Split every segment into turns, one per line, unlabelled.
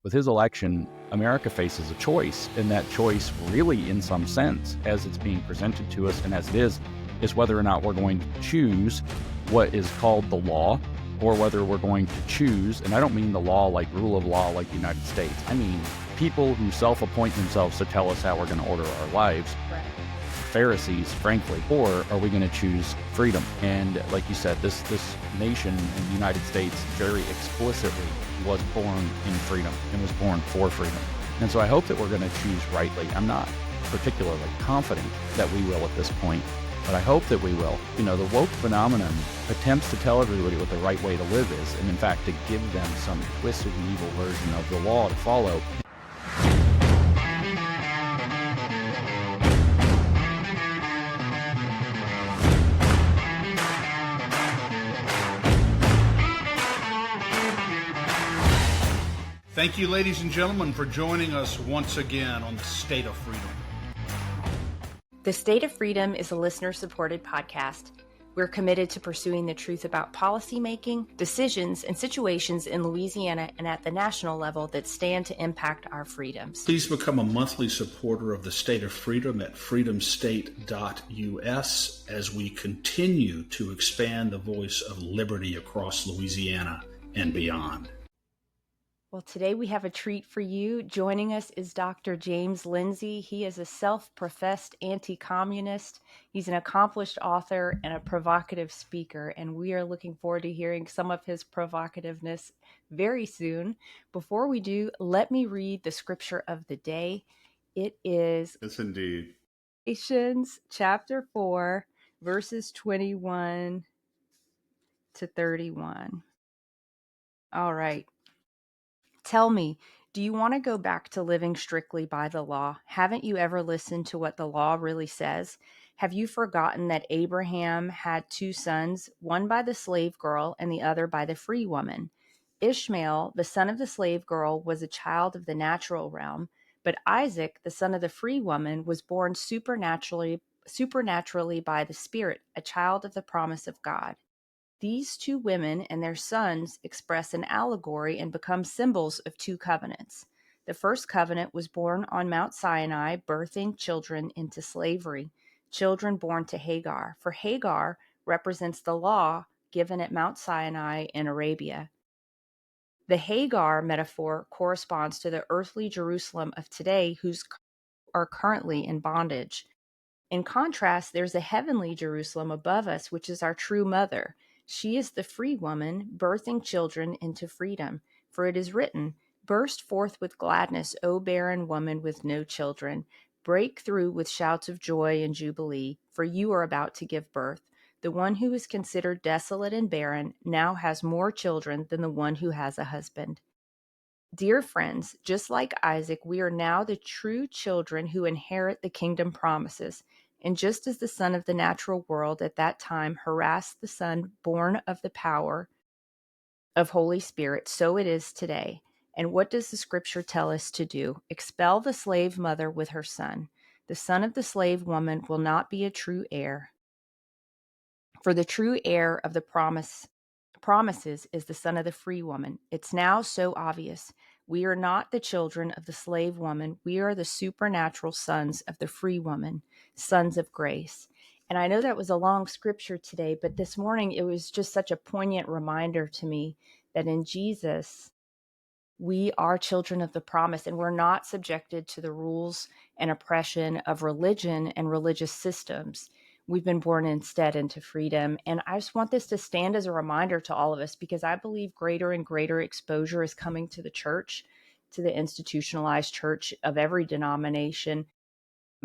With his election, America faces a choice, and that choice really, in some sense, as it's being presented to us and as it is whether or not we're going to choose what is called the law, or whether we're going to choose, and I don't mean the law like rule of law like the United States, I mean people who self-appoint themselves to tell us how we're going to order our lives.
Right.
Pharisees, frankly, or are we going to choose freedom? And like you said, this nation in the United States very explicitly was born in freedom and was born for freedom. And so I hope that we're going to choose rightly. I'm not particularly confident that we will at this point, but I hope that we will. You know, the woke phenomenon attempts to tell everybody what the right way to live is, and in fact to give them some twisted and evil version of the law to follow.
Thank you, ladies and gentlemen, for joining us once again on The State of Freedom.
The State of Freedom is a listener-supported podcast. We're committed to pursuing the truth about policymaking, decisions, and situations in Louisiana and at the national level that stand to impact our freedoms.
Please become a monthly supporter of The State of Freedom at freedomstate.us as we continue to expand the voice of liberty across Louisiana and beyond.
Well, today we have a treat for you. Joining us is Dr. James Lindsay. He is a self-professed anti-communist. He's an accomplished author and a provocative speaker, and we are looking forward to hearing some of his provocativeness very soon. Before we do, let me read the scripture of the day. It is
Yes, indeed.
Galatians chapter 4, verses 21 to 31. All right. Tell me, do you want to go back to living strictly by the law? Haven't you ever listened to what the law really says? Have you forgotten that Abraham had two sons, one by the slave girl and the other by the free woman? Ishmael, the son of the slave girl, was a child of the natural realm, but Isaac, the son of the free woman, was born supernaturally by the Spirit, a child of the promise of God. These two women and their sons express an allegory and become symbols of two covenants. The first covenant was born on Mount Sinai, birthing children into slavery, children born to Hagar. For Hagar represents the law given at Mount Sinai in Arabia. The Hagar metaphor corresponds to the earthly Jerusalem of today, whose are currently in bondage. In contrast, there's a heavenly Jerusalem above us, which is our true mother. She is the free woman, birthing children into freedom. For it is written, "Burst forth with gladness, O barren woman with no children. Break through with shouts of joy and jubilee, for you are about to give birth. The one who is considered desolate and barren now has more children than the one who has a husband." Dear friends, just like Isaac, we are now the true children who inherit the kingdom promises. And just as the son of the natural world at that time harassed the son born of the power of Holy Spirit, so it is today. And what does the scripture tell us to do? Expel the slave mother with her son. The son of the slave woman will not be a true heir. For the true heir of the promises is the son of the free woman. It's now so obvious. We are not the children of the slave woman. We are the supernatural sons of the free woman, sons of grace. And I know that was a long scripture today, but this morning it was just such a poignant reminder to me that in Jesus, we are children of the promise, and we're not subjected to the rules and oppression of religion and religious systems. We've been born instead into freedom. And I just want this to stand as a reminder to all of us, because I believe greater and greater exposure is coming to the church, to the institutionalized church of every denomination,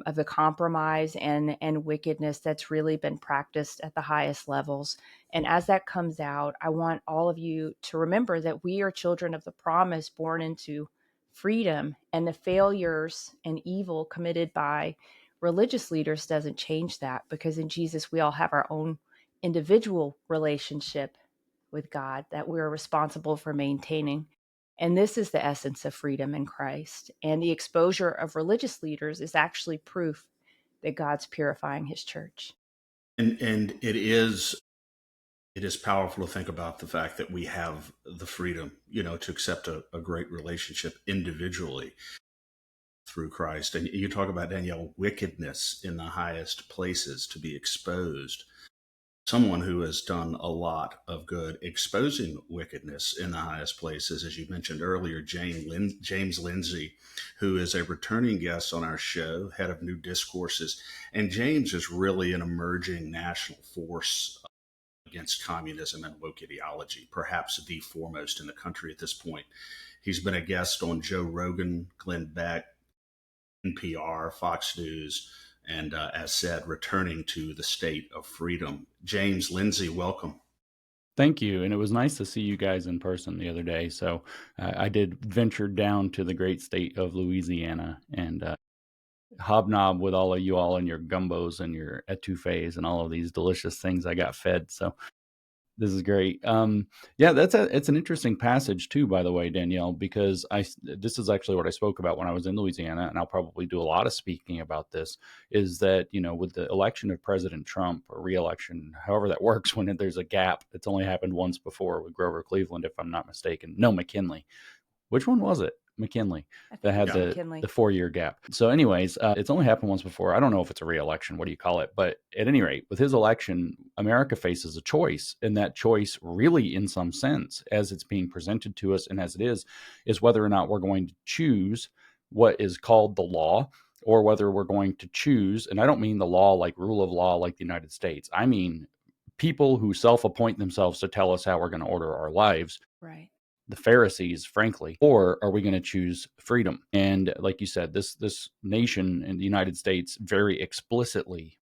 of the compromise and wickedness that's really been practiced at the highest levels. And as that comes out, I want all of you to remember that we are children of the promise, born into freedom, and the failures and evil committed by religious leaders doesn't change that, because in Jesus we all have our own individual relationship with God that we're responsible for maintaining. And this is the essence of freedom in Christ. And the exposure of religious leaders is actually proof that God's purifying his church.
And it is It is powerful to think about the fact that we have the freedom, to accept a great relationship individually through Christ. And you talk about, Danielle, wickedness in the highest places to be exposed. Someone who has done a lot of good exposing wickedness in the highest places, as you mentioned earlier, James Lindsay, who is a returning guest on our show, head of New Discourses. And James is really an emerging national force against communism and woke ideology, perhaps the foremost in the country at this point. He's been a guest on Joe Rogan, Glenn Beck, NPR, Fox News, and as said, returning to the state of freedom. James, Lindsay, welcome.
Thank you. And it was nice to see you guys in person the other day. So I did venture down to the great state of Louisiana and hobnob with all of you all and your gumbos and your etouffees and all of these delicious things I got fed. So this is great. Yeah, it's an interesting passage too, by the way, Danielle, because this is actually what I spoke about when I was in Louisiana, and I'll probably do a lot of speaking about this, is that, with the election of President Trump or re-election, however that works, when there's a gap, it's only happened once before with Grover Cleveland, if I'm not mistaken. No, McKinley. Which one was it? McKinley, that had the 4-year gap. So anyways, it's only happened once before. I don't know if it's a re-election. What do you call it? But at any rate, with his election, America faces a choice. And that choice really, in some sense, as it's being presented to us and as it is whether or not we're going to choose what is called the law, or whether we're going to choose, and I don't mean the law like rule of law like the United States. I mean people who self-appoint themselves to tell us how we're going to order our lives.
Right.
The Pharisees, frankly, or are we going to choose freedom? And like you said, this nation in the United States very explicitly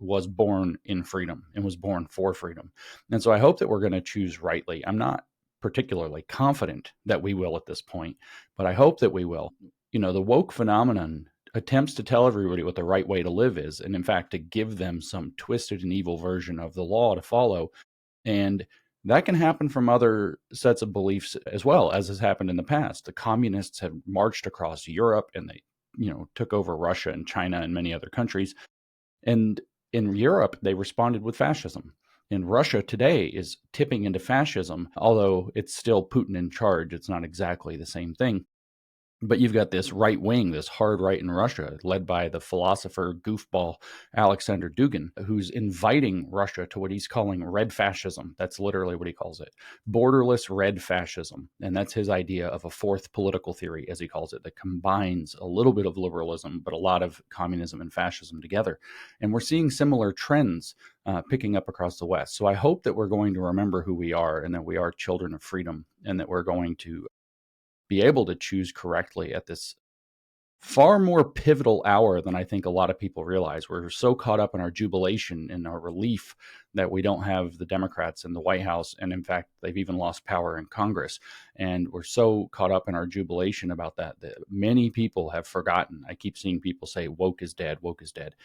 was born in freedom and was born for freedom. And so I hope that we're going to choose rightly. I'm not particularly confident that we will at this point, but I hope that we will. The woke phenomenon attempts to tell everybody what the right way to live is, and in fact, to give them some twisted and evil version of the law to follow. And that can happen from other sets of beliefs as well, as has happened in the past. The communists have marched across Europe and they, took over Russia and China and many other countries. And in Europe, they responded with fascism. And Russia today is tipping into fascism, although it's still Putin in charge. It's not exactly the same thing. But you've got this right wing, this hard right in Russia, led by the philosopher goofball Alexander Dugin, who's inviting Russia to what he's calling red fascism. That's literally what he calls it. Borderless red fascism. And that's his idea of a fourth political theory, as he calls it, that combines a little bit of liberalism, but a lot of communism and fascism together. And we're seeing similar trends picking up across the West. So I hope that we're going to remember who we are and that we are children of freedom and that we're going to be able to choose correctly at this far more pivotal hour than I think a lot of people realize. We're so caught up in our jubilation and our relief that we don't have the Democrats in the White House. And in fact, they've even lost power in Congress. And we're so caught up in our jubilation about that many people have forgotten. I keep seeing people say, woke is dead, woke is dead.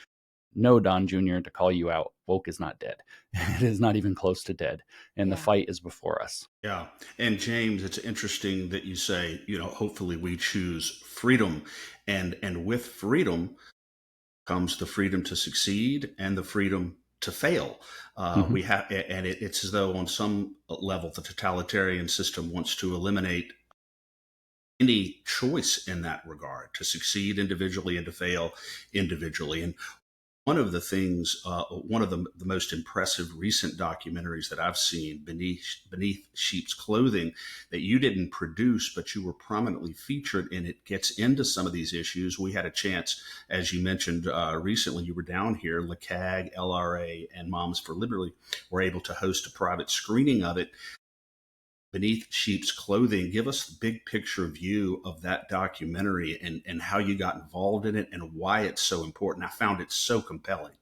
No, Don Jr., to call you out, woke is not dead. It is not even close to dead. And the fight is before us.
Yeah. And James, it's interesting that you say, hopefully we choose freedom. And with freedom comes the freedom to succeed and the freedom to fail. We have, and it's as though on some level, the totalitarian system wants to eliminate any choice in that regard, to succeed individually and to fail individually. And one of the things, one of the most impressive recent documentaries that I've seen, Beneath Sheep's Clothing, that you didn't produce, but you were prominently featured in, it gets into some of these issues. We had a chance, as you mentioned recently, you were down here, LACAG, LRA, and Moms for Liberty were able to host a private screening of it. Beneath Sheep's Clothing, give us the big picture view of that documentary and how you got involved in it and why it's so important. I found it so compelling.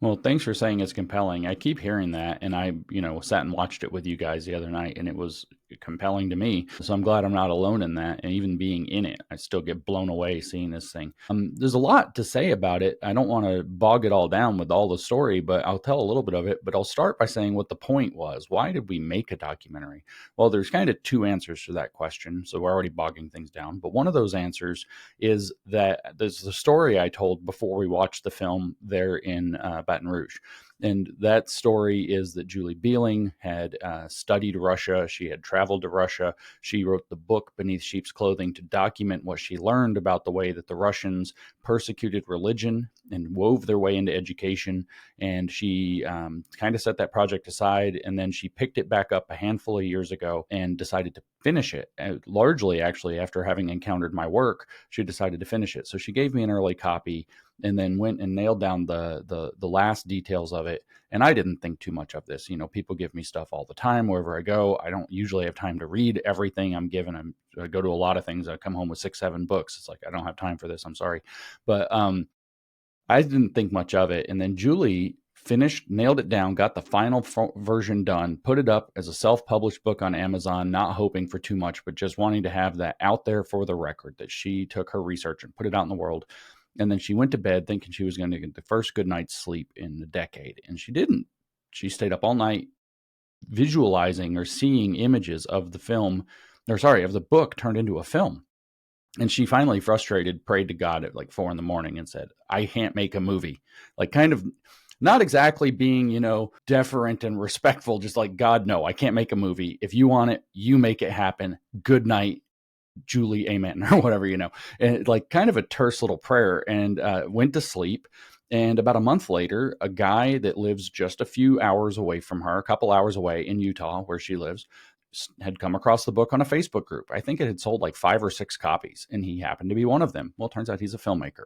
Well, thanks for saying it's compelling. I keep hearing that, and I, sat and watched it with you guys the other night, and it was compelling to me. So I'm glad I'm not alone in that, and even being in it, I still get blown away seeing this thing. There's a lot to say about it. I don't want to bog it all down with all the story, but I'll tell a little bit of it. But I'll start by saying what the point was. Why did we make a documentary? Well, there's kind of two answers to that question, so we're already bogging things down. But one of those answers is that there's the story I told before we watched the film there in Baton Rouge. And that story is that Julie Beeling had studied Russia. She had traveled to Russia. She wrote the book Beneath Sheep's Clothing to document what she learned about the way that the Russians persecuted religion and wove their way into education. And she kind of set that project aside, and then she picked it back up a handful of years ago and decided to finish it. Largely, actually, after having encountered my work, she decided to finish it. So she gave me an early copy and then went and nailed down the last details of it. And I didn't think too much of this. People give me stuff all the time wherever I go. I don't usually have time to read everything I'm given. I go to a lot of things. I come home with 6-7 books. It's like, I don't have time for this. I'm sorry. But I didn't think much of it. And then Julie finished, nailed it down, got the final version done, put it up as a self-published book on Amazon, not hoping for too much, but just wanting to have that out there for the record, that she took her research and put it out in the world. And then she went to bed thinking she was going to get the first good night's sleep in a decade. And she didn't. She stayed up all night visualizing or seeing images of the book turned into a film. And she finally, frustrated, prayed to God at like 4 a.m. and said, I can't make a movie. Like, kind of not exactly being, deferent and respectful, just like, God, no, I can't make a movie. If you want it, you make it happen. Good night, Julie, amen, or whatever, and like kind of a terse little prayer, and went to sleep. And about a month later, a guy that lives just a few hours away from her, a couple hours away in Utah, where she lives, had come across the book on a Facebook group. I think it had sold like 5 or 6 copies, and he happened to be one of them. Well, it turns out he's a filmmaker,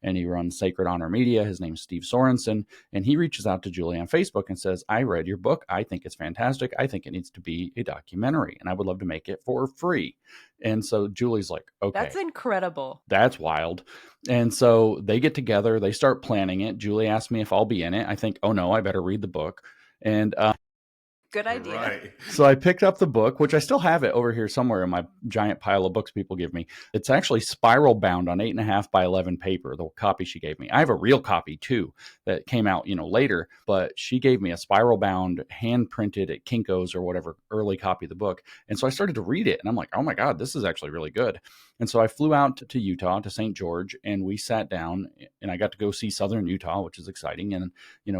and he runs Sacred Honor Media. His name's Steve Sorensen, and he reaches out to Julie on Facebook and says, I read your book. I think it's fantastic. I think it needs to be a documentary, and I would love to make it for free. And so Julie's like, okay.
That's incredible.
That's wild. And so they get together. They start planning it. Julie asked me if I'll be in it. I think, oh no, I better read the book. And
good idea.
Right.
So I picked up the book, which I still have it over here somewhere in my giant pile of books people give me. It's actually spiral bound on 8.5 by 11 paper, the copy she gave me. I have a real copy too that came out, later, but she gave me a spiral bound, hand printed at Kinko's or whatever, early copy of the book. And so I started to read it, and I'm like, oh my God, this is actually really good. And so I flew out to Utah, to St. George, and we sat down, and I got to go see Southern Utah, which is exciting, and,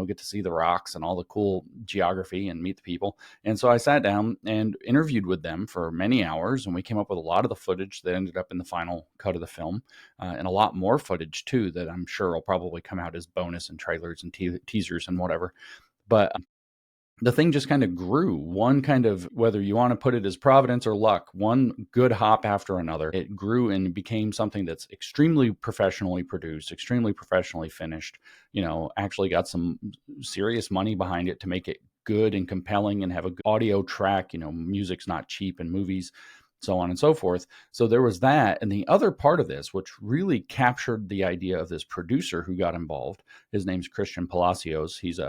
get to see the rocks and all the cool geography and meet the people. And so I sat down and interviewed with them for many hours, and we came up with a lot of the footage that ended up in the final cut of the film, and a lot more footage too that I'm sure will probably come out as bonus and trailers and teasers and whatever. But the thing just kind of grew, one kind of, whether you want to put it as providence or luck, one good hop after another. It grew and became something that's extremely professionally produced, extremely professionally finished, actually got some serious money behind it to make it good and compelling and have a good audio track. Music's not cheap in movies, so on and so forth. So there was that. And the other part of this, which really captured the idea of this producer who got involved, his name's Christian Palacios. He's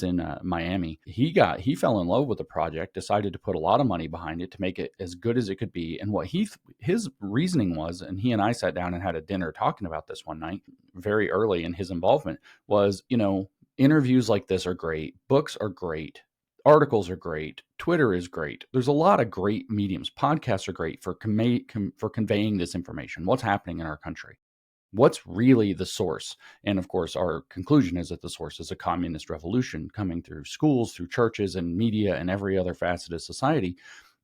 in Miami. He fell in love with the project, decided to put a lot of money behind it to make it as good as it could be. And what his reasoning was, and he and I sat down and had a dinner talking about this one night, very early in his involvement, was, interviews like this are great. Books are great. Articles are great. Twitter is great. There's a lot of great mediums. Podcasts are great for conveying this information. What's happening in our country? What's really the source? And of course, our conclusion is that the source is a communist revolution coming through schools, through churches and media and every other facet of society.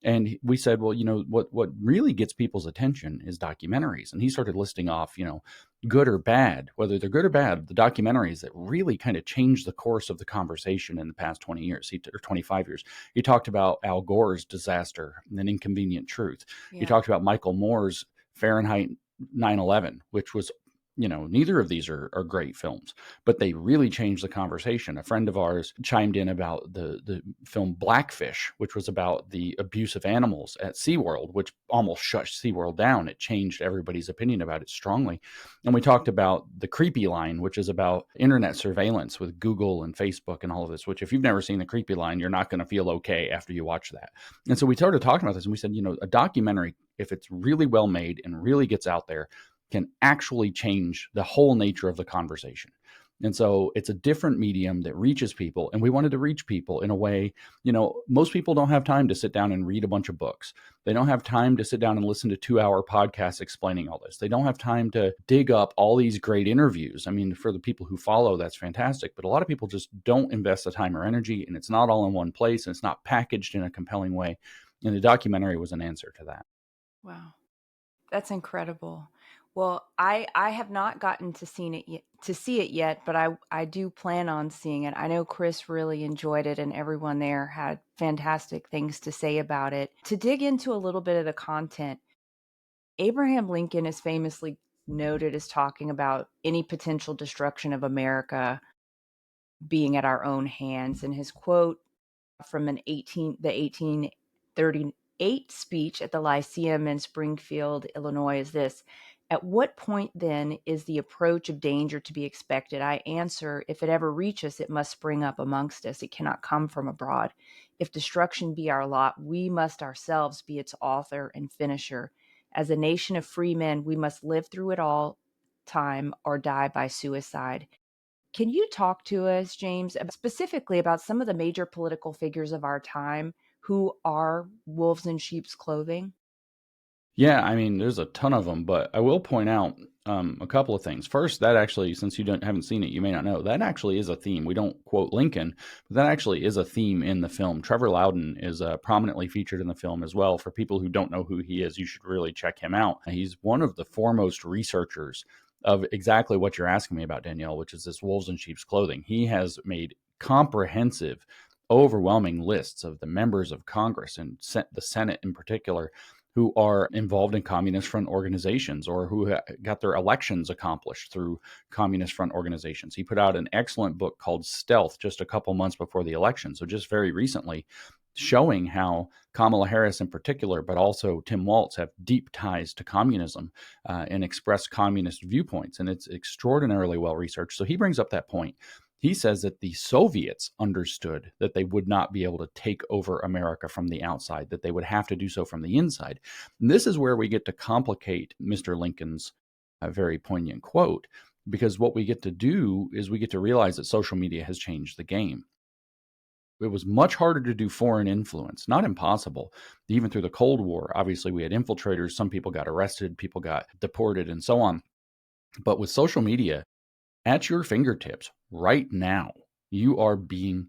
And we said, well, what really gets people's attention is documentaries. And he started listing off, good or bad, whether they're good or bad, the documentaries that really kind of changed the course of the conversation in the past 20 years or 25 years. He talked about Al Gore's Disaster and An Inconvenient Truth. Yeah. He talked about Michael Moore's Fahrenheit 9/11, which was, neither of these are great films, but they really changed the conversation. A friend of ours chimed in about the film Blackfish, which was about the abuse of animals at SeaWorld, which almost shut SeaWorld down. It changed everybody's opinion about it strongly. And we talked about The Creepy Line, which is about internet surveillance with Google and Facebook and all of this, which if you've never seen The Creepy Line, you're not going to feel okay after you watch that. And so we started talking about this, and we said, a documentary, if it's really well made and really gets out there, can actually change the whole nature of the conversation. And so it's a different medium that reaches people. And we wanted to reach people in a way, most people don't have time to sit down and read a bunch of books. They don't have time to sit down and listen to 2-hour podcasts explaining all this. They don't have time to dig up all these great interviews. I mean, for the people who follow, that's fantastic. But a lot of people just don't invest the time or energy, and it's not all in one place, and it's not packaged in a compelling way. And the documentary was an answer to that.
Wow. That's incredible. Well, I have not gotten to see it yet, but I do plan on seeing it. I know Chris really enjoyed it, and everyone there had fantastic things to say about it. To dig into a little bit of the content, Abraham Lincoln is famously noted as talking about any potential destruction of America being at our own hands, and his quote from the 1838 speech at the Lyceum in Springfield, Illinois is this: "At what point then is the approach of danger to be expected? I answer, if it ever reach us, it must spring up amongst us. It cannot come from abroad. If destruction be our lot, we must ourselves be its author and finisher. As a nation of free men, we must live through it all time or die by suicide." Can you talk to us, James, specifically about some of the major political figures of our time who are wolves in sheep's clothing?
Yeah, I mean, there's a ton of them, but I will point out a couple of things. First, that actually, since you haven't seen it, you may not know, that actually is a theme. We don't quote Lincoln, but that actually is a theme in the film. Trevor Loudon is prominently featured in the film as well. For people who don't know who he is, you should really check him out. He's one of the foremost researchers of exactly what you're asking me about, Danielle, which is this wolves in sheep's clothing. He has made comprehensive, overwhelming lists of the members of Congress and the Senate in particular who are involved in Communist Front organizations or who got their elections accomplished through Communist Front organizations. He put out an excellent book called Stealth just a couple months before the election, so just very recently, showing how Kamala Harris in particular, but also Tim Walz, have deep ties to communism and express communist viewpoints. And it's extraordinarily well researched. So he brings up that point. He says that the Soviets understood that they would not be able to take over America from the outside, that they would have to do so from the inside. And this is where we get to complicate Mr. Lincoln's very poignant quote, because what we get to do is we get to realize that social media has changed the game. It was much harder to do foreign influence, not impossible. Even through the Cold War, obviously we had infiltrators, some people got arrested, people got deported, and so on. But with social media, at your fingertips right now, you are being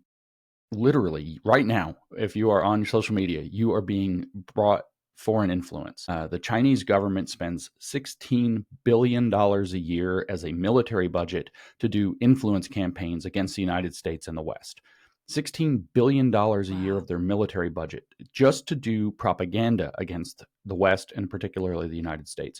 literally right now, if you are on social media, you are being brought foreign influence. The Chinese government spends $16 billion a year as a military budget to do influence campaigns against the United States and the West. $16 billion a year of their military budget just to do propaganda against the West and particularly the United States.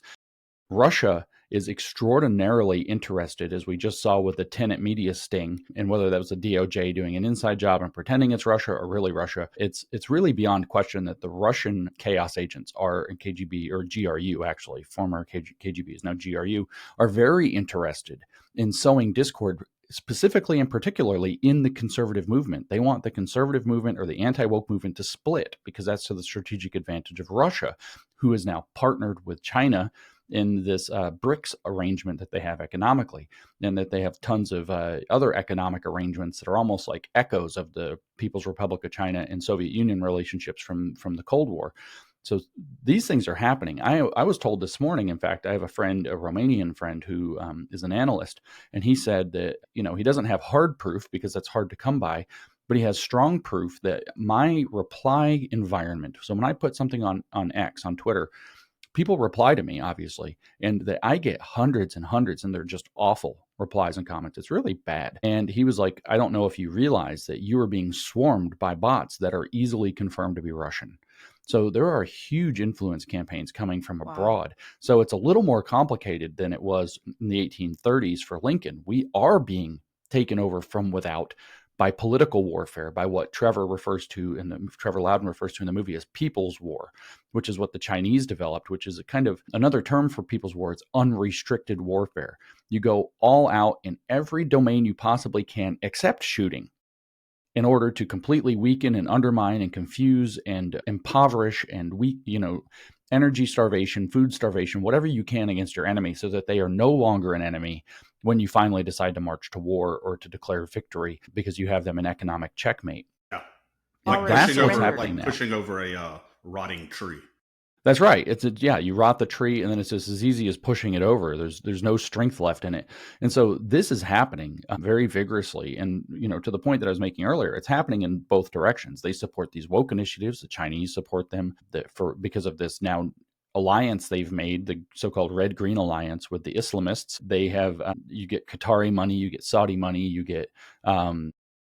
Russia is extraordinarily interested, as we just saw with the Tenet media sting, and whether that was the DOJ doing an inside job and pretending it's Russia or really Russia. It's really beyond question that the Russian chaos agents are in KGB, or GRU actually, former KGB is now GRU, are very interested in sowing discord, specifically and particularly in the conservative movement. They want the conservative movement or the anti-woke movement to split because that's to the strategic advantage of Russia, who is now partnered with China in this BRICS arrangement that they have economically, and that they have tons of other economic arrangements that are almost like echoes of the People's Republic of China and Soviet Union relationships from the Cold War. So these things are happening. I was told this morning, in fact, I have a friend, a Romanian friend who is an analyst, and he said that, he doesn't have hard proof because that's hard to come by, but he has strong proof that my reply environment, so when I put something on X, on Twitter, people reply to me, obviously, and that I get hundreds and hundreds, and they're just awful replies and comments. It's really bad. And he was like, I don't know if you realize that you are being swarmed by bots that are easily confirmed to be Russian. So there are huge influence campaigns coming from abroad. So it's a little more complicated than it was in the 1830s for Lincoln. We are being taken over from without by political warfare, by what Trevor Loudon refers to in the movie as people's war, which is what the Chinese developed, which is a kind of another term for people's war. It's unrestricted warfare. You go all out in every domain you possibly can, except shooting, in order to completely weaken and undermine and confuse and impoverish and energy starvation, food starvation, whatever you can against your enemy, so that they are no longer an enemy when you finally decide to march to war or to declare victory because you have them in economic checkmate.
Yeah.
Already
That's what's
surrendered.
happening now.
Pushing over a rotting tree.
That's right. You rot the tree, and then it's just as easy as pushing it over. There's no strength left in it, and so this is happening very vigorously. And to the point that I was making earlier, it's happening in both directions. They support these woke initiatives. The Chinese support them because of this now alliance they've made, the so-called Red-Green Alliance with the Islamists. They have you get Qatari money, you get Saudi money, you get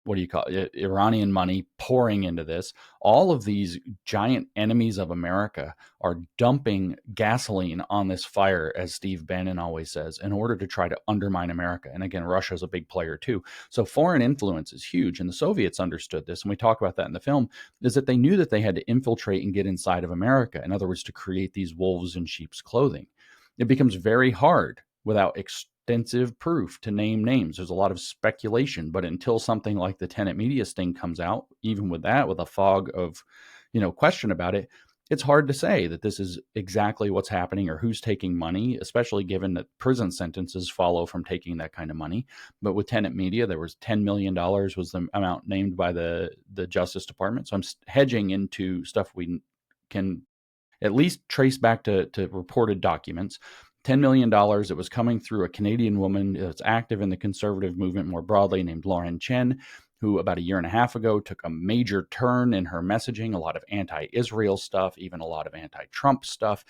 what do you call it? Iranian money pouring into this. All of these giant enemies of America are dumping gasoline on this fire, as Steve Bannon always says, in order to try to undermine America. And again, Russia's a big player too. So foreign influence is huge. And the Soviets understood this. And we talk about that in the film, is that they knew that they had to infiltrate and get inside of America. In other words, to create these wolves in sheep's clothing. It becomes very hard without extensive proof to name names. There's a lot of speculation, but until something like the Tenet Media sting comes out, even with that, with a fog of, question about it, it's hard to say that this is exactly what's happening or who's taking money, especially given that prison sentences follow from taking that kind of money. But with Tenet Media, there was $10 million was the amount named by the Justice Department. So I'm hedging into stuff we can at least trace back to reported documents. $10 million that was coming through a Canadian woman that's active in the conservative movement more broadly, named Lauren Chen, who about a year and a half ago took a major turn in her messaging, a lot of anti-Israel stuff, even a lot of anti-Trump stuff,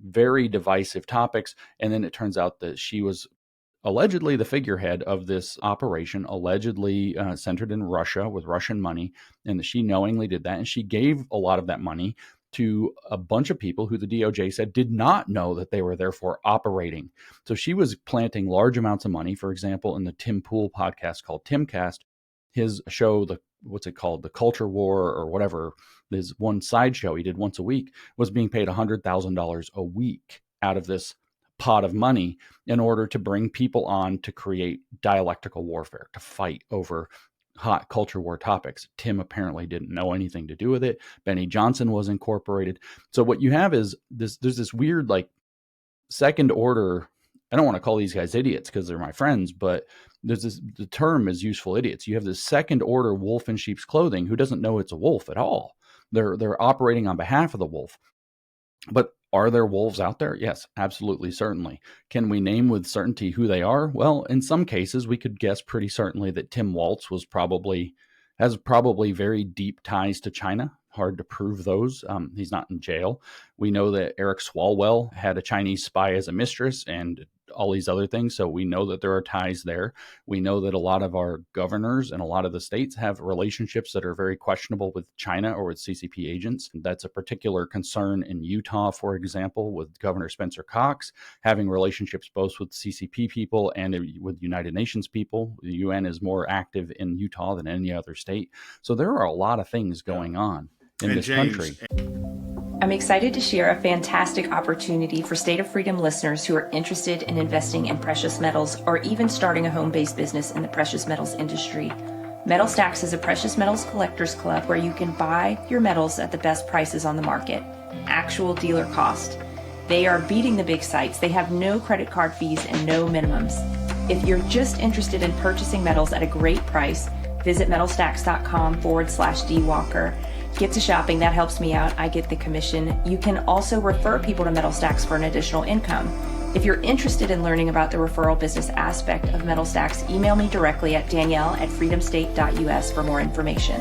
very divisive topics. And then it turns out that she was allegedly the figurehead of this operation, allegedly centered in Russia with Russian money, and that she knowingly did that. And she gave a lot of that money to a bunch of people who the DOJ said did not know that they were therefore operating. So she was planting large amounts of money. For example, in the Tim Pool podcast called Timcast, his show, what's it called? The Culture War or whatever, this one side show he did once a week, was being paid $100,000 a week out of this pot of money in order to bring people on to create dialectical warfare, to fight over hot culture war topics. Tim apparently didn't know anything to do with it. Benny Johnson was incorporated. So what you have is there's this weird second order. I don't want to call these guys idiots because they're my friends, but the term is useful idiots. You have this second order wolf in sheep's clothing who doesn't know it's a wolf at all. They're operating on behalf of the wolf. But are there wolves out there? Yes, absolutely, certainly. Can we name with certainty who they are? Well, in some cases, we could guess pretty certainly that Tim Waltz has probably very deep ties to China. Hard to prove those. He's not in jail. We know that Eric Swalwell had a Chinese spy as a mistress and all these other things. So we know that there are ties there. We know that a lot of our governors and a lot of the states have relationships that are very questionable with China or with CCP agents. That's a particular concern in Utah, for example, with Governor Spencer Cox having relationships both with CCP people and with United Nations people. The UN is more active in Utah than any other state. So there are a lot of things going on in this country.
I'm excited to share a fantastic opportunity for State of Freedom listeners who are interested in investing in precious metals or even starting a home-based business in the precious metals industry. Metal Stacks is a precious metals collectors club where you can buy your metals at the best prices on the market, actual dealer cost. They are beating the big sites. They have no credit card fees and no minimums. If you're just interested in purchasing metals at a great price, visit metalstacks.com/dwalker. Get to shopping. That helps me out. I get the commission. You can also refer people to Metal Stacks for an additional income. If you're interested in learning about the referral business aspect of Metal Stacks, email me directly at Danielle@freedomstate.us for more information.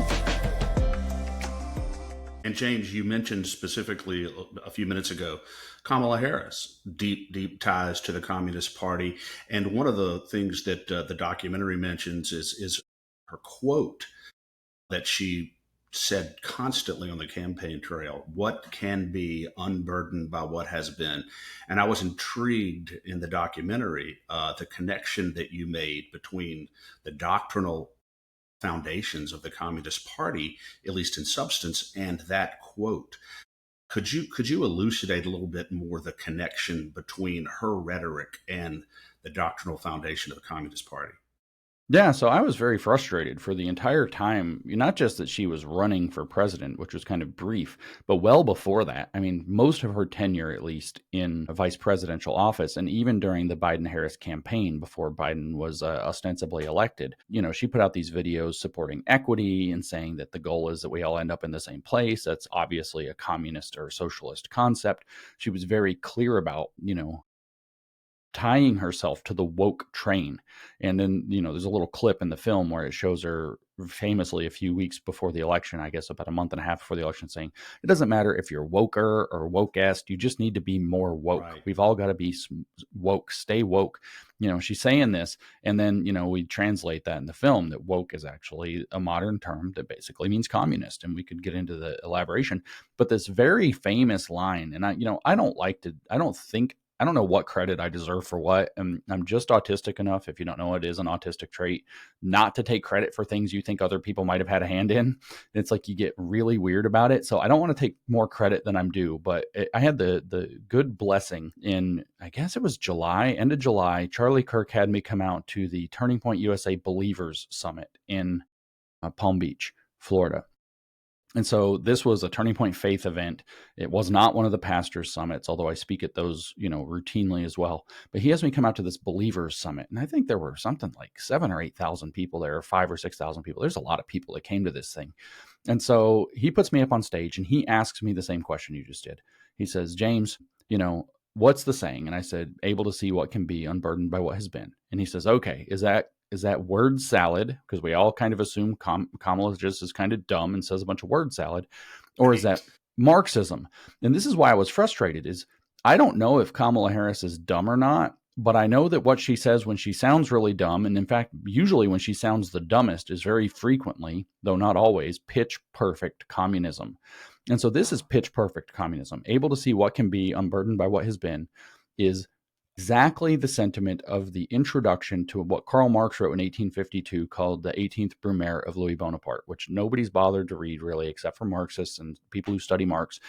And James, you mentioned specifically a few minutes ago, Kamala Harris, deep ties to the Communist Party. And one of the things that the documentary mentions is her quote that she said constantly on the campaign trail: what can be unburdened by what has been. And I was intrigued in the documentary, the connection that you made between the doctrinal foundations of the Communist Party, at least in substance, and that quote. Could you elucidate a little bit more the connection between her rhetoric and the doctrinal foundation of the Communist Party?
Yeah, so I was very frustrated for the entire time. Not just that she was running for president, which was kind of brief, but well before that. I mean, most of her tenure, at least, in a vice presidential office, and even during the Biden Harris campaign before Biden was ostensibly elected, she put out these videos supporting equity and saying that the goal is that we all end up in the same place. That's obviously a communist or socialist concept. She was very clear about, tying herself to the woke train. And then, there's a little clip in the film where it shows her famously a few weeks before the election, I guess about a month and a half before the election, saying, it doesn't matter if you're woker or wokeest, you just need to be more woke.
Right.
We've all got to be woke, stay woke. She's saying this. And then, we translate that in the film that woke is actually a modern term that basically means communist. And we could get into the elaboration. But this very famous line, and I don't know what credit I deserve for what. I'm just autistic enough, if you don't know what it is, an autistic trait, not to take credit for things you think other people might have had a hand in. It's like you get really weird about it. So I don't want to take more credit than I'm due, but I had the good blessing in, I guess it was end of July. Charlie Kirk had me come out to the Turning Point USA Believers Summit in Palm Beach, Florida. And so this was a Turning Point Faith event. It was not one of the pastors' summits, although I speak at those, routinely as well. But he has me come out to this believers summit. And I think there were something like 7,000 or 8,000 people there, or 5,000 or 6,000 people. There's a lot of people that came to this thing. And so he puts me up on stage and he asks me the same question you just did. He says, James, what's the saying? And I said, able to see what can be, unburdened by what has been. And he says, okay, is that word salad? Because we all kind of assume Kamala just is kind of dumb and says a bunch of word salad. Or is that Marxism? And this is why I was frustrated, is I don't know if Kamala Harris is dumb or not, but I know that what she says when she sounds really dumb, and in fact, usually when she sounds the dumbest, is very frequently, though not always, pitch perfect communism. And so this is pitch perfect communism. Able to see what can be, unburdened by what has been, is exactly the sentiment of the introduction to what Karl Marx wrote in 1852 called the 18th Brumaire of Louis Bonaparte, which nobody's bothered to read really except for Marxists and people who study Marx.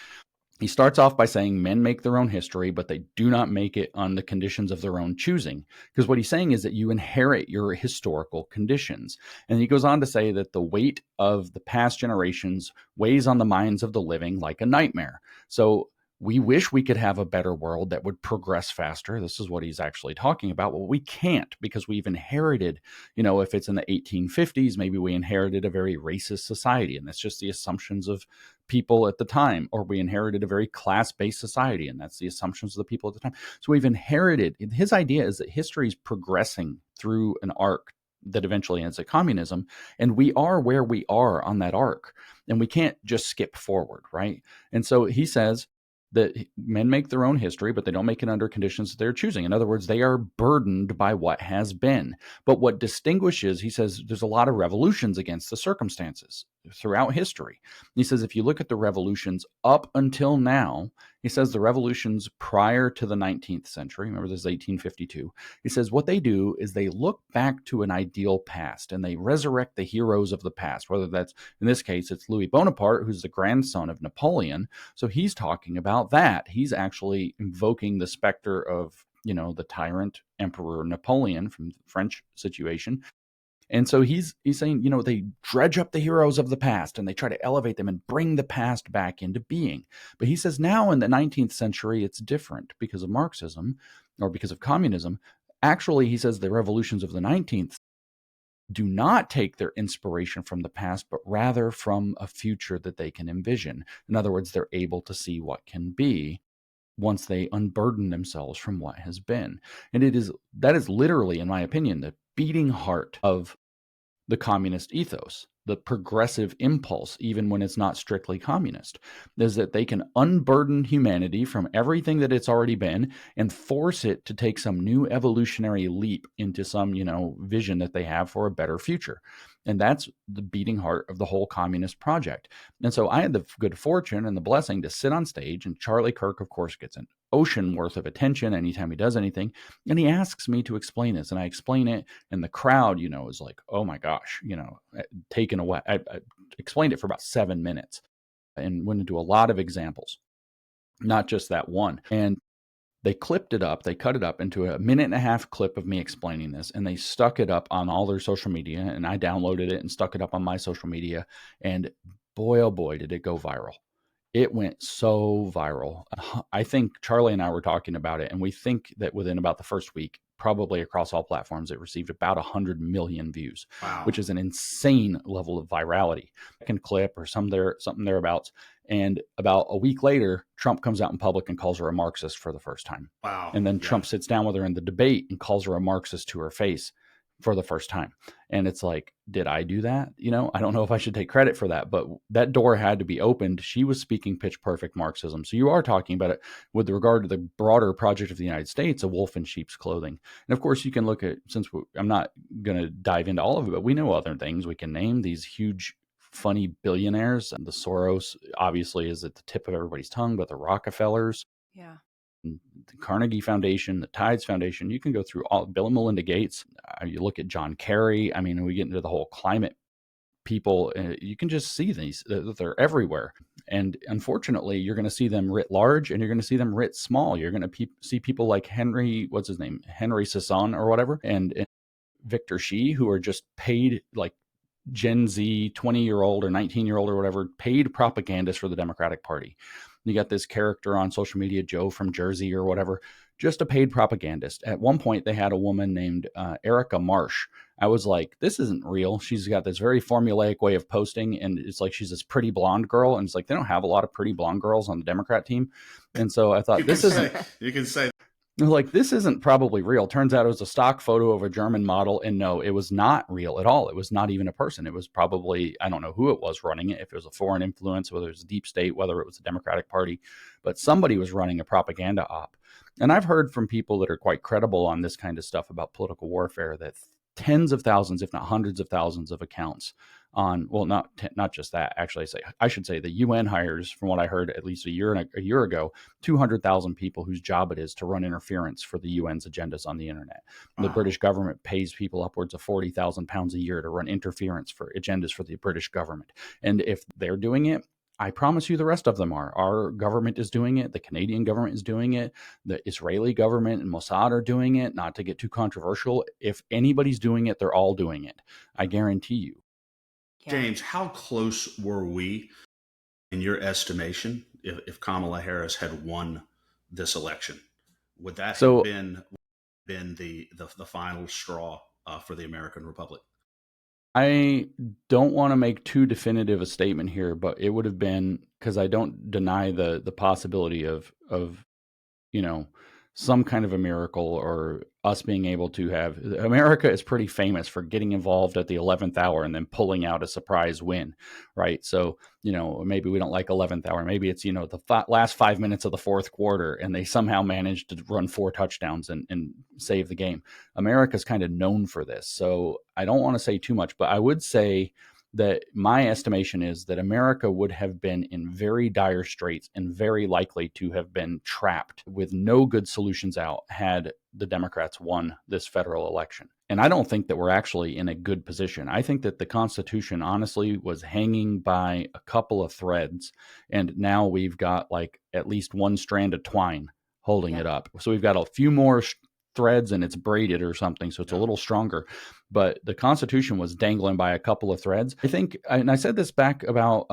He starts off by saying men make their own history, but they do not make it on the conditions of their own choosing. Because what he's saying is that you inherit your historical conditions. And he goes on to say that the weight of the past generations weighs on the minds of the living like a nightmare. So we wish we could have a better world that would progress faster. This is what he's actually talking about. Well, we can't, because we've inherited, if it's in the 1850s, maybe we inherited a very racist society, and that's just the assumptions of people at the time. Or we inherited a very class-based society, and that's the assumptions of the people at the time. So we've inherited, his idea is that history is progressing through an arc that eventually ends at communism, and we are where we are on that arc, and we can't just skip forward, right? And so he says that men make their own history, but they don't make it under conditions that they're choosing. In other words, they are burdened by what has been. But what distinguishes, he says, there's a lot of revolutions against the circumstances throughout history. He says, if you look at the revolutions up until now, he says the revolutions prior to the 19th century, remember this is 1852, he says what they do is they look back to an ideal past and they resurrect the heroes of the past, whether that's, in this case, it's Louis Bonaparte, who's the grandson of Napoleon. So he's talking about that. He's actually invoking the specter of, the tyrant Emperor Napoleon from the French situation. And so he's saying, they dredge up the heroes of the past and they try to elevate them and bring the past back into being. But he says now in the 19th century, it's different because of Marxism or because of communism. Actually, he says the revolutions of the 19th do not take their inspiration from the past, but rather from a future that they can envision. In other words, they're able to see what can be once they unburden themselves from what has been. And that is literally, in my opinion, the beating heart of the communist ethos, the progressive impulse, even when it's not strictly communist, is that they can unburden humanity from everything that it's already been and force it to take some new evolutionary leap into some, vision that they have for a better future. And that's the beating heart of the whole communist project. And so I had the good fortune and the blessing to sit on stage, and Charlie Kirk, of course, gets an ocean worth of attention anytime he does anything. And he asks me to explain this, and I explain it, and the crowd, is like, oh my gosh, taken away. I explained it for about 7 minutes and went into a lot of examples, not just that one. And They clipped it up. They cut it up into a 1.5-minute clip of me explaining this, and they stuck it up on all their social media. And I downloaded it and stuck it up on my social media. And boy, oh boy, did it go viral. It went so viral. I think Charlie and I were talking about it, and we think that within about the first week, probably across all platforms, it received about 100 million views,
Wow.
which is an insane level of virality. Second clip or something thereabouts. And about a week later, Trump comes out in public and calls her a Marxist for the first time.
Wow.
And then
Yeah.
Trump sits down with her in the debate and calls her a Marxist to her face for the first time. And it's like, did I do that? I don't know if I should take credit for that, but that door had to be opened. She was speaking pitch perfect Marxism. So you are talking about it with regard to the broader project of the United States, a wolf in sheep's clothing. And of course you can look at, I'm not going to dive into all of it, but we know other things we can name, these huge, funny billionaires. And the Soros obviously is at the tip of everybody's tongue, but the Rockefellers,
Yeah.
the Carnegie Foundation, the Tides Foundation, you can go through all, Bill and Melinda Gates. You look at John Kerry. I mean, we get into the whole climate people, you can just see these, they're everywhere. And unfortunately, you're going to see them writ large and you're going to see them writ small. You're going to see people like Henry Sisson or whatever, and Victor Shi, who are just paid like Gen Z 20-year-old or 19-year-old or whatever, paid propagandists for the Democratic Party. You got this character on social media, Joe from Jersey or whatever, just a paid propagandist. At one point, they had a woman named Erica Marsh. I was like, this isn't real. She's got this very formulaic way of posting, and it's like she's this pretty blonde girl. And it's like, they don't have a lot of pretty blonde girls on the Democrat team. And so I thought,
you can say
like, this isn't probably real. Turns out it was a stock photo of a German model. And no, it was not real at all. It was not even a person. It was probably, I don't know who it was running it, if it was a foreign influence, whether it was a deep state, whether it was the Democratic Party, but somebody was running a propaganda op. And I've heard from people that are quite credible on this kind of stuff about political warfare that tens of thousands, if not hundreds of thousands of accounts on, well, not just that, actually, I should say the UN hires, from what I heard at least a year ago, 200,000 people whose job it is to run interference for the UN's agendas on the internet. Wow. The British government pays people upwards of £40,000 a year to run interference for agendas for the British government. And if they're doing it, I promise you the rest of them are. Our government is doing it. The Canadian government is doing it. The Israeli government and Mossad are doing it. Not to get too controversial. If anybody's doing it, they're all doing it. I guarantee you.
Yeah.
James, how close were we, in your estimation, if Kamala Harris had won this election? Would that have been the final straw for the American Republic?
I don't want to make too definitive a statement here, but it would have been, because I don't deny the possibility of some kind of a miracle, or us being able to have, America is pretty famous for getting involved at the 11th hour and then pulling out a surprise win, right? So, maybe we don't like 11th hour. Maybe it's, the last 5 minutes of the fourth quarter and they somehow managed to run 4 touchdowns and save the game. America's kind of known for this. So I don't want to say too much, but I would say that my estimation is that America would have been in very dire straits and very likely to have been trapped with no good solutions out had the Democrats won this federal election. And I don't think that we're actually in a good position. I think that the Constitution honestly was hanging by a couple of threads, and now we've got like at least one strand of twine holding it up. So we've got a few more threads and it's braided or something, so it's a little stronger. But the Constitution was dangling by a couple of threads. I think, and I said this back about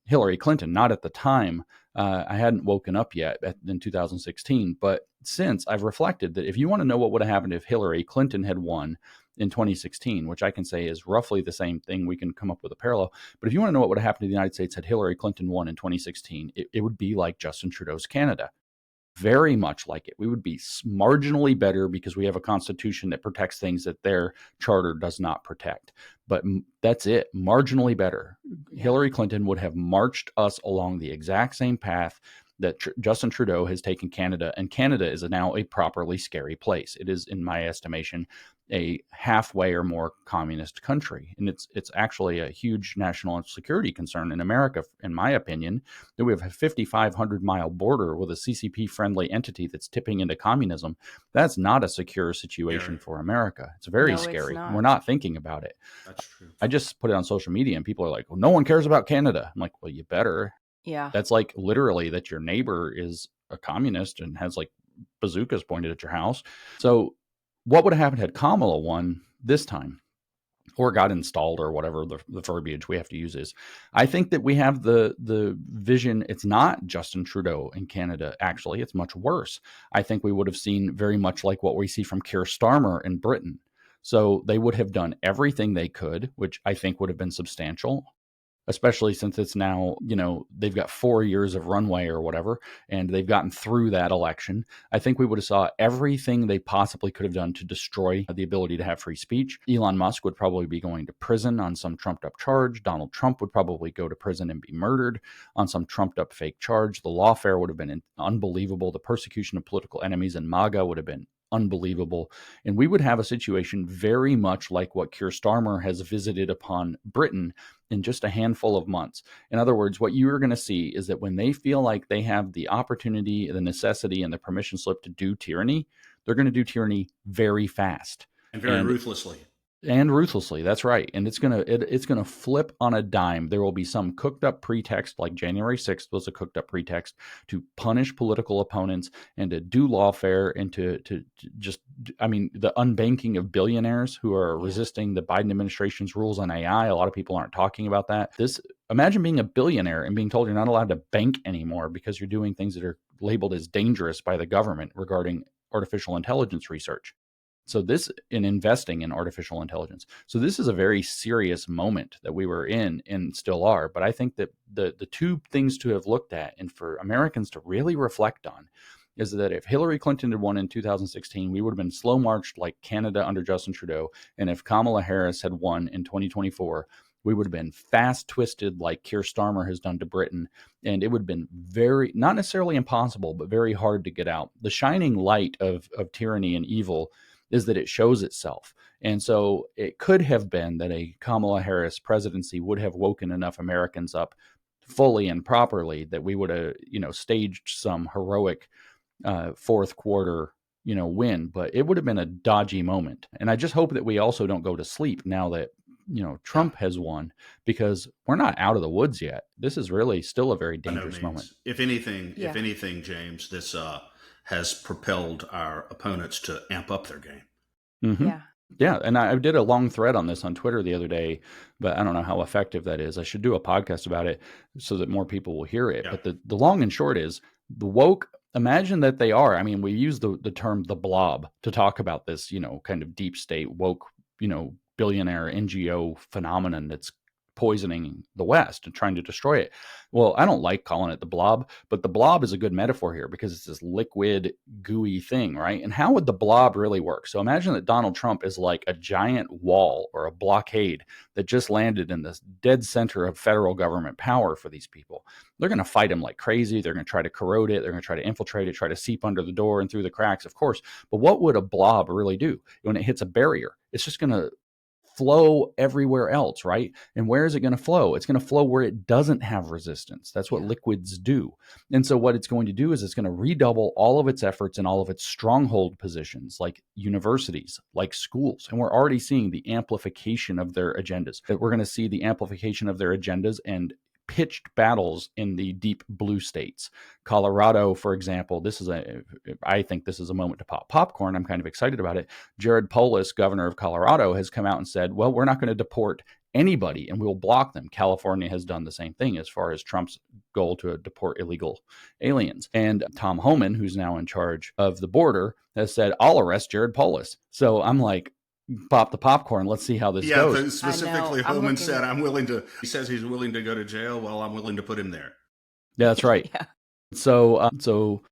Hillary Clinton, not at the time. I hadn't woken up yet in 2016, but since, I've reflected that if you want to know what would have happened if Hillary Clinton had won in 2016, which I can say is roughly the same thing, we can come up with a parallel. But if you want to know what would have happened to the United States had Hillary Clinton won in 2016, it would be like Justin Trudeau's Canada. Very much like it. We would be marginally better because we have a constitution that protects things that their charter does not protect. But that's it. Marginally better. Yeah. Hillary Clinton would have marched us along the exact same path that Justin Trudeau has taken Canada. And Canada is now a properly scary place. It is, in my estimation, a halfway or more communist country. And it's actually a huge national security concern in America, in my opinion, that we have a 5,500-mile border with a CCP-friendly entity that's tipping into communism. That's not a secure situation for America. It's very scary. We're not thinking about it.
That's true.
I just put it on social media and people are like, well, no one cares about Canada. I'm like, well, you better.
Yeah.
That's like literally that your neighbor is a communist and has like bazookas pointed at your house. So what would have happened had Kamala won this time, or got installed, or whatever the verbiage we have to use is? I think that we have the vision. It's not Justin Trudeau in Canada. Actually, it's much worse. I think we would have seen very much like what we see from Keir Starmer in Britain. So they would have done everything they could, which I think would have been substantial, especially since it's now, they've got 4 years of runway or whatever, and they've gotten through that election. I think we would have saw everything they possibly could have done to destroy the ability to have free speech. Elon Musk would probably be going to prison on some trumped up charge. Donald Trump would probably go to prison and be murdered on some trumped up fake charge. The lawfare would have been unbelievable. The persecution of political enemies in MAGA would have been unbelievable. And we would have a situation very much like what Keir Starmer has visited upon Britain in just a handful of months. In other words, what you are going to see is that when they feel like they have the opportunity, the necessity, and the permission slip to do tyranny, they're going to do tyranny very fast.
And very ruthlessly.
And ruthlessly, that's right. And it's gonna flip on a dime. There will be some cooked up pretext, like January 6th was a cooked up pretext, to punish political opponents and to do lawfare and to just, the unbanking of billionaires who are resisting the Biden administration's rules on AI. A lot of people aren't talking about that. Imagine being a billionaire and being told you're not allowed to bank anymore because you're doing things that are labeled as dangerous by the government regarding artificial intelligence research. So this, in investing in artificial intelligence. So this is a very serious moment that we were in and still are. But I think that the two things to have looked at and for Americans to really reflect on is that if Hillary Clinton had won in 2016, we would have been slow marched like Canada under Justin Trudeau. And if Kamala Harris had won in 2024, we would have been fast twisted like Keir Starmer has done to Britain. And it would have been very, not necessarily impossible, but very hard to get out. The shining light of tyranny and evil is that it shows itself. And so it could have been that a Kamala Harris presidency would have woken enough Americans up fully and properly that we would have, staged some heroic fourth quarter, win. But it would have been a dodgy moment. And I just hope that we also don't go to sleep now that, Trump has won, because we're not out of the woods yet. This is really still a very dangerous moment.
If anything, James, this has propelled our opponents to amp up their game.
Mm-hmm. Yeah. And I did a long thread on this on Twitter the other day, but I don't know how effective that is. I should do a podcast about it so that more people will hear it. Yeah. But the long and short is the woke, imagine that they are. We use the term the blob to talk about this, kind of deep state woke, billionaire NGO phenomenon that's poisoning the West and trying to destroy it. Well, I don't like calling it the blob, but the blob is a good metaphor here because it's this liquid, gooey thing, right? And how would the blob really work? So imagine that Donald Trump is like a giant wall or a blockade that just landed in the dead center of federal government power for these people. They're going to fight him like crazy. They're going to try to corrode it. They're going to try to infiltrate it, try to seep under the door and through the cracks, of course. But what would a blob really do? When it hits a barrier, it's just going to flow everywhere else, right? And where is it going to flow? It's going to flow where it doesn't have resistance. That's what liquids do. And so what it's going to do is it's going to redouble all of its efforts in all of its stronghold positions, like universities, like schools. And we're already seeing the amplification of their agendas. That we're going to see the amplification of their agendas and pitched battles in the deep blue states. Colorado, for example, I think this is a moment to pop popcorn. I'm kind of excited about it. Jared Polis, governor of Colorado, has come out and said, well, we're not going to deport anybody and we'll block them. California has done the same thing as far as Trump's goal to deport illegal aliens. And Tom Homan, who's now in charge of the border, has said, I'll arrest Jared Polis. So I'm like, pop the popcorn. Let's see how this goes.
Yeah, specifically, Homan said, he says he's willing to go to jail. Well, I'm willing to put him there.
Yeah, that's right.
Yeah.
So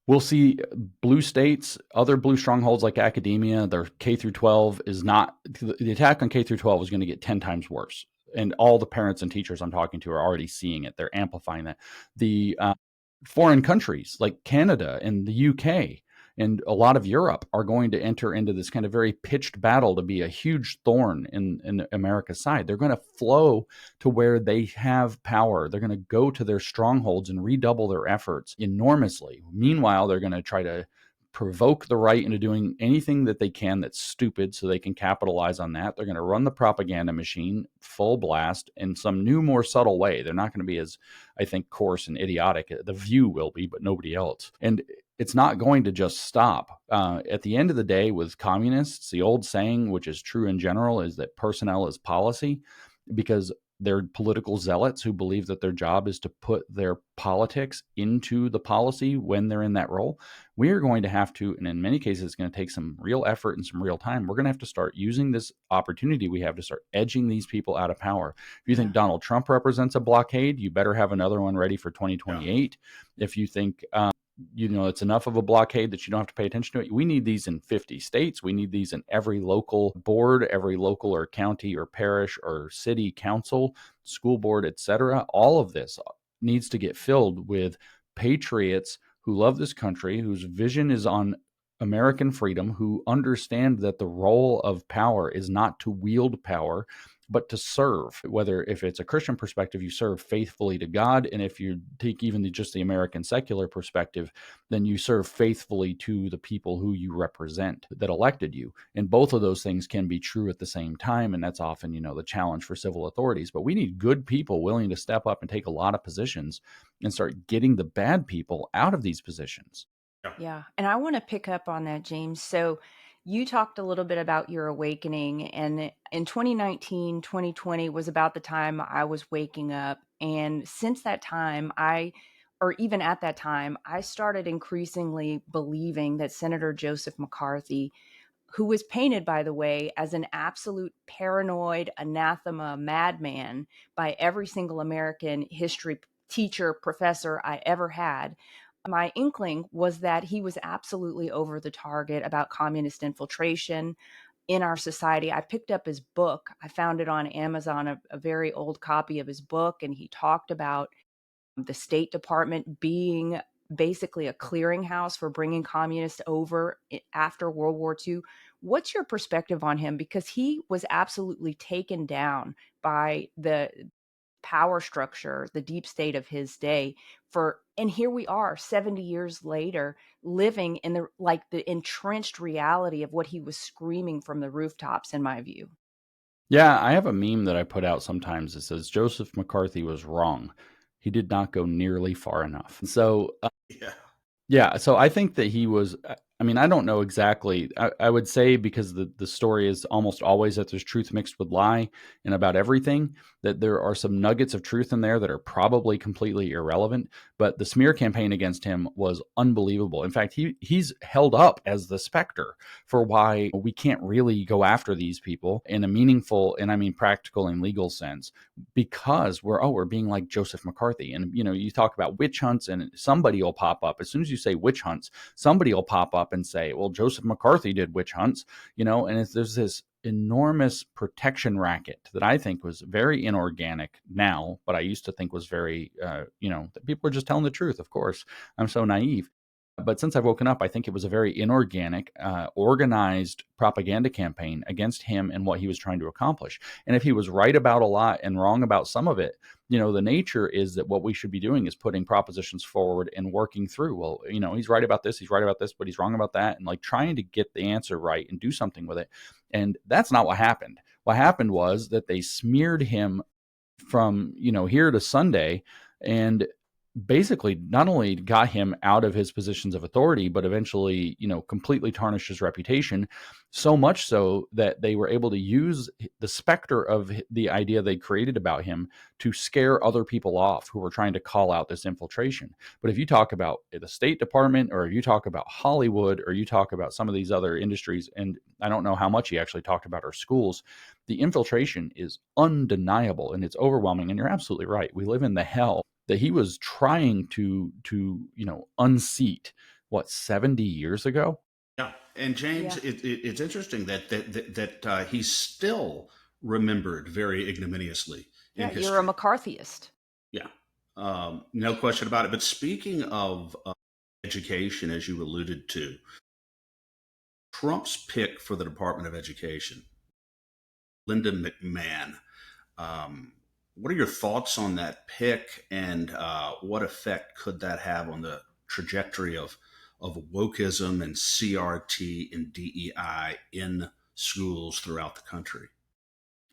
we'll see blue states, other blue strongholds like academia, their K through 12 is not, the attack on K through 12 is going to get 10 times worse. And all the parents and teachers I'm talking to are already seeing it. They're amplifying that. The foreign countries like Canada and the UK and a lot of Europe are going to enter into this kind of very pitched battle to be a huge thorn in America's side. They're going to flow to where they have power. They're going to go to their strongholds and redouble their efforts enormously. Meanwhile, they're going to try to provoke the right into doing anything that they can that's stupid so they can capitalize on that. They're going to run the propaganda machine full blast in some new, more subtle way. They're not going to be as, I think, coarse and idiotic. The View will be, but nobody else. And it's not going to just stop. At the end of the day, with communists, the old saying, which is true in general, is that personnel is policy, because they're political zealots who believe that their job is to put their politics into the policy when they're in that role. We are going to have to, and in many cases, it's going to take some real effort and some real time. We're going to have to start using this opportunity we have to start edging these people out of power. If you think Donald Trump represents a blockade, you better have another one ready for 2028. If you think, it's enough of a blockade that you don't have to pay attention to it. We need these in 50 states. We need these in every local board, every local or county or parish or city council, school board, etc. All of this needs to get filled with patriots who love this country, whose vision is on American freedom, who understand that the role of power is not to wield power, but to serve. Whether if it's a Christian perspective, you serve faithfully to God, and if you take even just the American secular perspective, then you serve faithfully to the people who you represent that elected you. And both of those things can be true at the same time, and that's often, the challenge for civil authorities. But we need good people willing to step up and take a lot of positions and start getting the bad people out of these positions.
Yeah. And I want to pick up on that, James. So you talked a little bit about your awakening, and in 2019, 2020 was about the time I was waking up. And since that time, or even at that time, I started increasingly believing that Senator Joseph McCarthy, who was painted, by the way, as an absolute paranoid, anathema, madman by every single American history teacher, professor I ever had, my inkling was that he was absolutely over the target about communist infiltration in our society. I picked up his book. I found it on Amazon, a very old copy of his book, and he talked about the State Department being basically a clearinghouse for bringing communists over after World War II. What's your perspective on him? Because he was absolutely taken down by the power structure, the deep state of his day, and here we are 70 years later, living in the entrenched reality of what he was screaming from the rooftops, in my view.
Yeah, I have a meme that I put out sometimes that says Joseph McCarthy was wrong. He did not go nearly far enough. So so I think that he was, I don't know exactly. I would say, because the story is almost always that there's truth mixed with lie and about everything, that there are some nuggets of truth in there that are probably completely irrelevant. But the smear campaign against him was unbelievable. In fact, he's held up as the specter for why we can't really go after these people in a meaningful, and I mean practical and legal sense, because we're being like Joseph McCarthy. And, you talk about witch hunts, and somebody will pop up. As soon as you say witch hunts, somebody will pop up and say, well, Joseph McCarthy did witch hunts, and there's this enormous protection racket that I think was very inorganic now, but I used to think was very, that people are just telling the truth. Of course, I'm so naive. But since I've woken up, I think it was a very inorganic, organized propaganda campaign against him and what he was trying to accomplish. And if he was right about a lot and wrong about some of it, the nature is that what we should be doing is putting propositions forward and working through, well, he's right about this, but he's wrong about that. And like trying to get the answer right and do something with it. And that's not what happened. What happened was that they smeared him from, here to Sunday, and basically not only got him out of his positions of authority, but eventually, completely tarnished his reputation, so much so that they were able to use the specter of the idea they created about him to scare other people off who were trying to call out this infiltration. But if you talk about the State Department, or if you talk about Hollywood, or you talk about some of these other industries, and I don't know how much he actually talked about our schools, the infiltration is undeniable and it's overwhelming. And you're absolutely right. We live in the hell that he was trying to unseat 70 years ago.
Yeah, and James, it's interesting that he's still remembered very ignominiously in history.
You're a McCarthyist.
Yeah, no question about it. But speaking of education, as you alluded to, Trump's pick for the Department of Education, Linda McMahon. What are your thoughts on that pick, and what effect could that have on the trajectory of wokeism and CRT and DEI in schools throughout the country?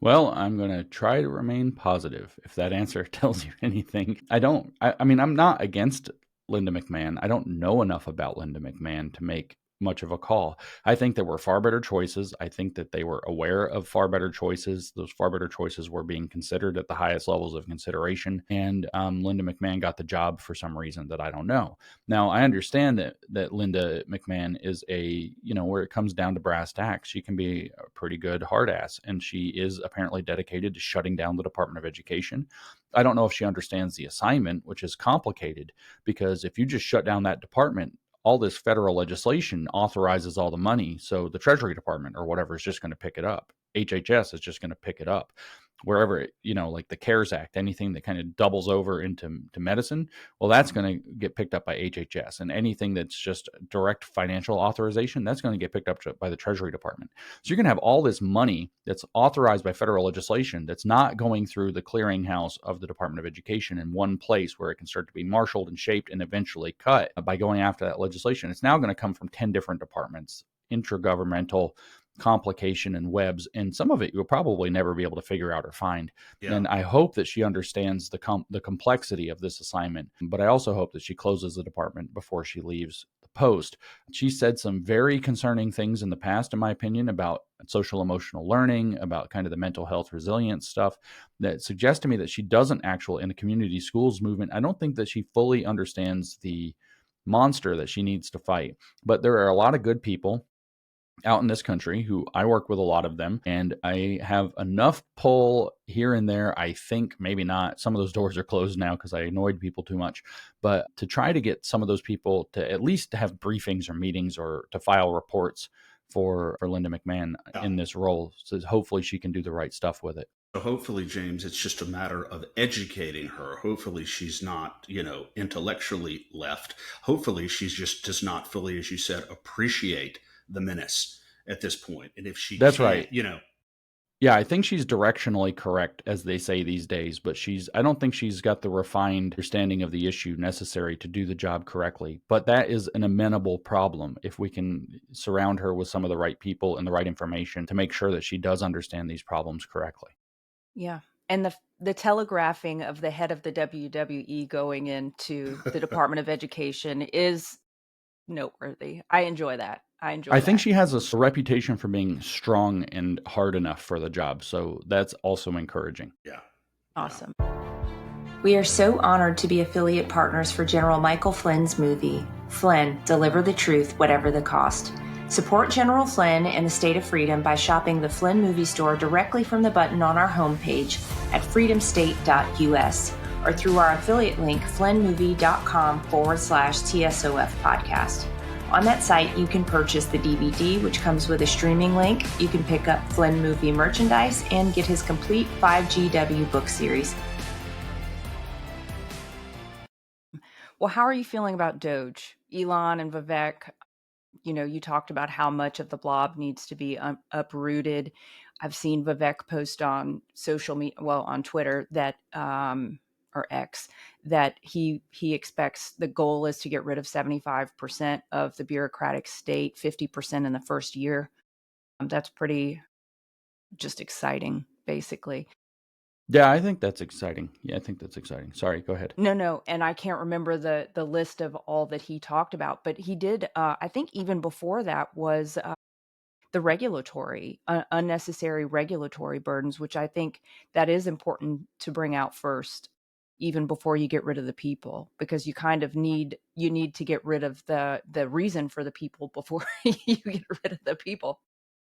Well, I'm going to try to remain positive, if that answer tells you anything. I'm not against Linda McMahon. I don't know enough about Linda McMahon to make much of a call. I think there were far better choices. I think that they were aware of far better choices. Those far better choices were being considered at the highest levels of consideration. And Linda McMahon got the job for some reason that I don't know. Now, I understand that Linda McMahon is where it comes down to brass tacks, she can be a pretty good hard ass. And she is apparently dedicated to shutting down the Department of Education. I don't know if she understands the assignment, which is complicated, because if you just shut down that department, all this federal legislation authorizes all the money. So the Treasury Department or whatever is just going to pick it up. HHS is just going to pick it up. Wherever, like the CARES Act, anything that kind of doubles over into medicine, well, that's going to get picked up by HHS. And anything that's just direct financial authorization, that's going to get picked up by the Treasury Department. So you're going to have all this money that's authorized by federal legislation that's not going through the clearinghouse of the Department of Education in one place where it can start to be marshaled and shaped and eventually cut by going after that legislation. It's now going to come from 10 different departments, intergovernmental complication and webs, and some of it you'll probably never be able to figure out or find. Yeah. And I hope that she understands the complexity of this assignment, but I also hope that she closes the department before she leaves the post. She said some very concerning things in the past, in my opinion, about social emotional learning, about kind of the mental health resilience stuff that suggests to me that she doesn't actually, in the community schools movement, I don't think that she fully understands the monster that she needs to fight. But there are a lot of good people out in this country who I work with a lot of them, and I have enough pull here and there. I think maybe not. Some of those doors are closed now because I annoyed people too much, but to try to get some of those people to at least have briefings or meetings or to file reports for Linda McMahon in this role. So hopefully she can do the right stuff with it.
So hopefully, James, it's just a matter of educating her. Hopefully she's not, intellectually left. Hopefully she just does not fully, as you said, appreciate the menace at this point. And if she
That's right. Yeah, I think she's directionally correct, as they say these days, but I don't think she's got the refined understanding of the issue necessary to do the job correctly. But that is an amenable problem if we can surround her with some of the right people and the right information to make sure that she does understand these problems correctly.
Yeah. And the telegraphing of the head of the WWE going into the Department of Education is noteworthy. I enjoy that. I
think she has a reputation for being strong and hard enough for the job. So that's also encouraging.
Yeah.
Awesome.
We are so honored to be affiliate partners for General Michael Flynn's movie, Flynn, Deliver the Truth, Whatever the Cost. Support General Flynn and the State of Freedom by shopping the Flynn Movie Store directly from the button on our homepage at freedomstate.us or through our affiliate link, flynnmovie.com/TSOF podcast. On that site, you can purchase the DVD, which comes with a streaming link. You can pick up Flynn movie merchandise and get his complete 5GW book series.
Well, how are you feeling about Doge? Elon and Vivek, you talked about how much of the blob needs to be uprooted. I've seen Vivek post on social media, on Twitter that, or X, that he expects the goal is to get rid of 75% of the bureaucratic state, 50% in the first year. That's pretty just exciting, basically.
Yeah, I think that's exciting. Sorry, go ahead.
No. And I can't remember the list of all that he talked about, but he did, I think even before that was the regulatory, unnecessary regulatory burdens, which I think that is important to bring out first, even before you get rid of the people, because you kind of need to get rid of the reason for the people before you get rid of the people.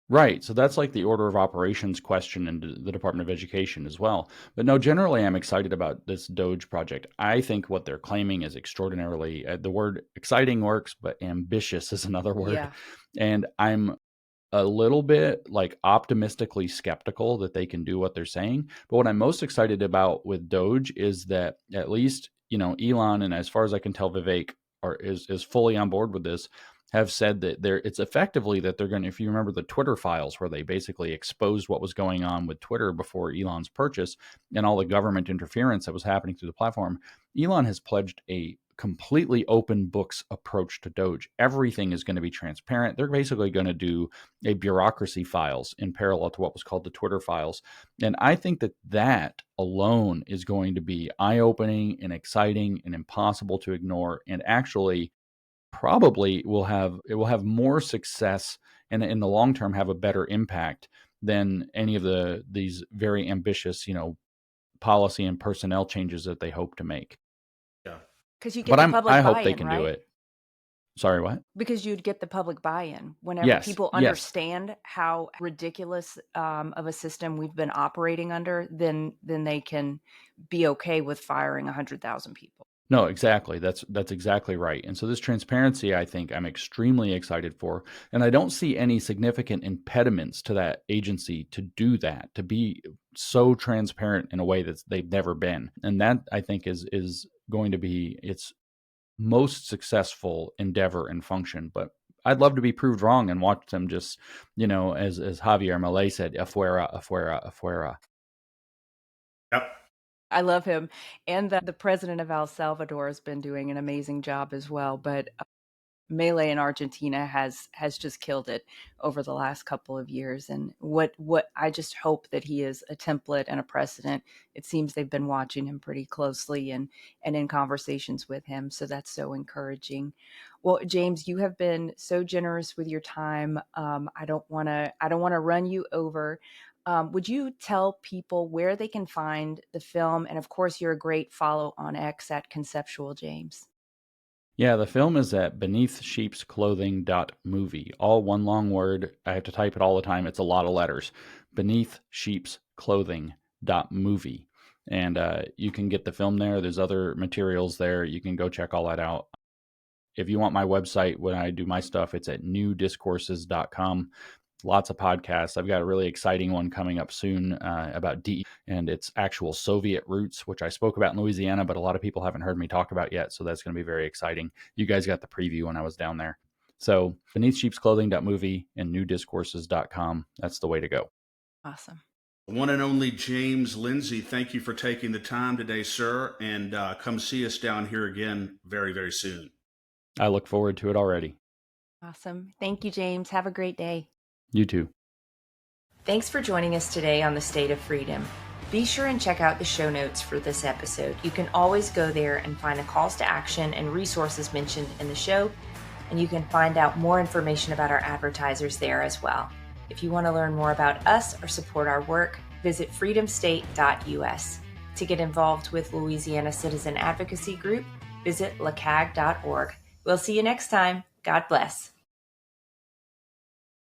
Right. So that's like the order of operations question in the Department of Education as well. But no, generally, I'm excited about this Doge project. I think what they're claiming is extraordinarily, the word exciting works, but ambitious is another word.
Yeah.
And I'm a little bit optimistically skeptical that they can do what they're saying. But what I'm most excited about with Doge is that at least, Elon, and as far as I can tell, Vivek is fully on board with this, have said that it's effectively that they're going to, if you remember the Twitter files where they basically exposed what was going on with Twitter before Elon's purchase and all the government interference that was happening through the platform, Elon has pledged a completely open books approach to Doge. Everything is going to be transparent. They're basically going to do a bureaucracy files in parallel to what was called the Twitter files. And I think that alone is going to be eye-opening and exciting and impossible to ignore, and actually probably will have more success and in the long term have a better impact than any of these very ambitious, policy and personnel changes that they hope to make.
Yeah.
Because you
But
get the public
I
buy-in,
hope they can
right?
do it. Sorry, what?
Because you'd get the public buy-in whenever
Yes,
people
yes.
understand how ridiculous of a system we've been operating under, then they can be okay with firing 100,000 people.
No, exactly. That's exactly right. And so this transparency, I think I'm extremely excited for. And I don't see any significant impediments to that agency to do that, to be so transparent in a way that they've never been. And that, I think, is going to be its most successful endeavor and function. But I'd love to be proved wrong and watch them just, as Javier Milei said, afuera, afuera, afuera.
Yep.
I love him. And the president of El Salvador has been doing an amazing job as well. But Milei in Argentina has just killed it over the last couple of years. And what I just hope that he is a template and a precedent. It seems they've been watching him pretty closely and in conversations with him. So that's so encouraging. Well, James, you have been so generous with your time. I don't want to run you over. Would you tell people where they can find the film? And of course, you're a great follow on X at Conceptual James.
Yeah, the film is at beneathsheepsclothing.movie. All one long word. I have to type it all the time. It's a lot of letters. Beneathsheepsclothing.movie. And you can get the film there. There's other materials there. You can go check all that out. If you want my website, when I do my stuff, it's at newdiscourses.com. Lots of podcasts. I've got a really exciting one coming up soon about DE and its actual Soviet roots, which I spoke about in Louisiana, but a lot of people haven't heard me talk about yet. So that's going to be very exciting. You guys got the preview when I was down there. So beneathsheepsclothing.movie and newdiscourses.com. That's the way to go.
Awesome.
The one and only James Lindsay, thank you for taking the time today, sir. And come see us down here again very, very soon.
I look forward to it already.
Awesome. Thank you, James. Have a great day.
You too.
Thanks for joining us today on the State of Freedom. Be sure and check out the show notes for this episode. You can always go there and find the calls to action and resources mentioned in the show, and you can find out more information about our advertisers there as well. If you want to learn more about us or support our work, visit freedomstate.us. To get involved with Louisiana Citizen Advocacy Group, visit LACAG.org. We'll see you next time. God bless.